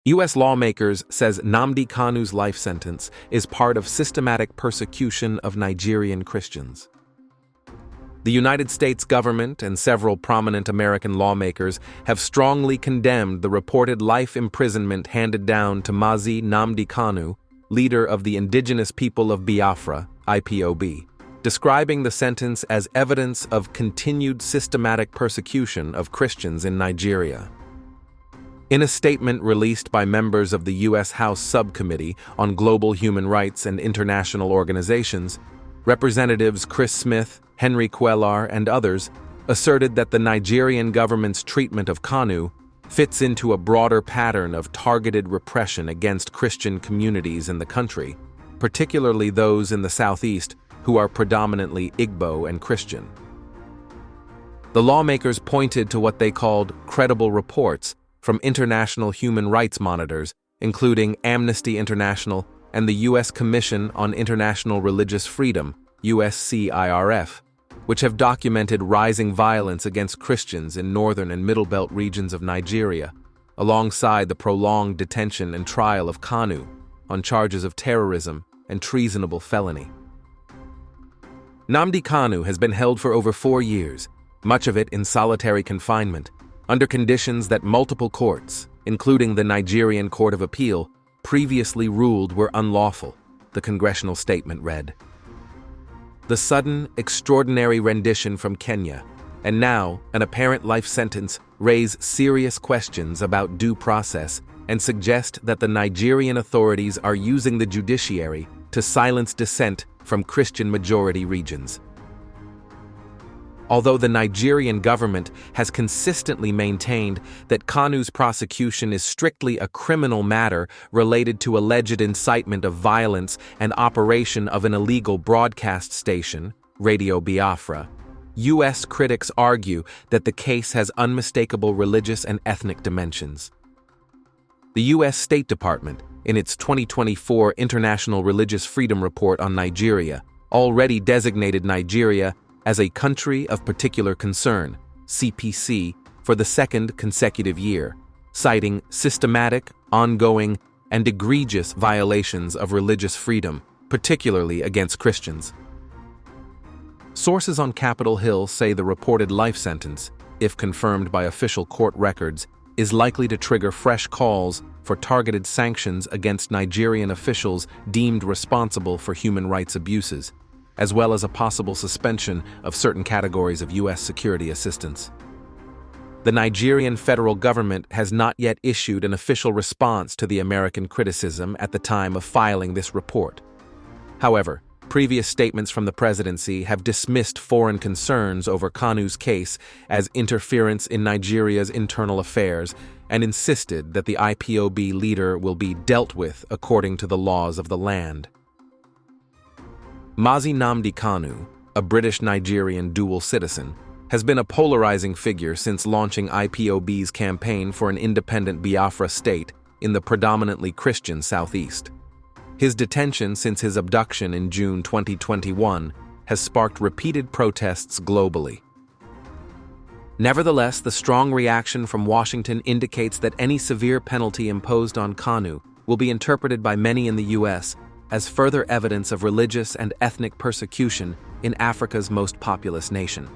U.S. Lawmakers says Nnamdi Kanu's life sentence is part of systematic persecution of Nigerian Christians. The United States government and several prominent American lawmakers have strongly condemned the reported life imprisonment handed down to Mazi Nnamdi Kanu, leader of the indigenous people of Biafra, IPOB, describing the sentence as evidence of continued systematic persecution of Christians in Nigeria. In a statement released by members of the U.S. House Subcommittee on Global Human Rights and International Organizations, Representatives Chris Smith, Henry Cuellar, and others asserted that the Nigerian government's treatment of Kanu fits into a broader pattern of targeted repression against Christian communities in the country, particularly those in the southeast who are predominantly Igbo and Christian. The lawmakers pointed to what they called credible reports from international human rights monitors, including Amnesty International and the U.S. Commission on International Religious Freedom, USCIRF, which have documented rising violence against Christians in northern and middle belt regions of Nigeria, alongside the prolonged detention and trial of Kanu on charges of terrorism and treasonable felony. Nnamdi Kanu has been held for over 4 years, much of it in solitary confinement, under conditions that multiple courts, including the Nigerian Court of Appeal, previously ruled were unlawful, the congressional statement read. The sudden, extraordinary rendition from Kenya, and now an apparent life sentence, raise serious questions about due process and suggest that the Nigerian authorities are using the judiciary to silence dissent from Christian-majority regions. Although the Nigerian government has consistently maintained that Kanu's prosecution is strictly a criminal matter related to alleged incitement of violence and operation of an illegal broadcast station, Radio Biafra, U.S. critics argue that the case has unmistakable religious and ethnic dimensions. The U.S. State Department, in its 2024 International Religious Freedom Report on Nigeria, already designated Nigeria as a Country of Particular Concern, CPC, for the second consecutive year, citing systematic, ongoing, and egregious violations of religious freedom, particularly against Christians. Sources on Capitol Hill say the reported life sentence, if confirmed by official court records, is likely to trigger fresh calls for targeted sanctions against Nigerian officials deemed responsible for human rights abuses, as well as a possible suspension of certain categories of U.S. security assistance. The Nigerian federal government has not yet issued an official response to the American criticism at the time of filing this report. However, previous statements from the presidency have dismissed foreign concerns over Kanu's case as interference in Nigeria's internal affairs and insisted that the IPOB leader will be dealt with according to the laws of the land. Mazi Nnamdi Kanu, a British-Nigerian dual citizen, has been a polarizing figure since launching IPOB's campaign for an independent Biafra state in the predominantly Christian southeast. His detention since his abduction in June 2021 has sparked repeated protests globally. Nevertheless, the strong reaction from Washington indicates that any severe penalty imposed on Kanu will be interpreted by many in the U.S. as further evidence of religious and ethnic persecution in Africa's most populous nation.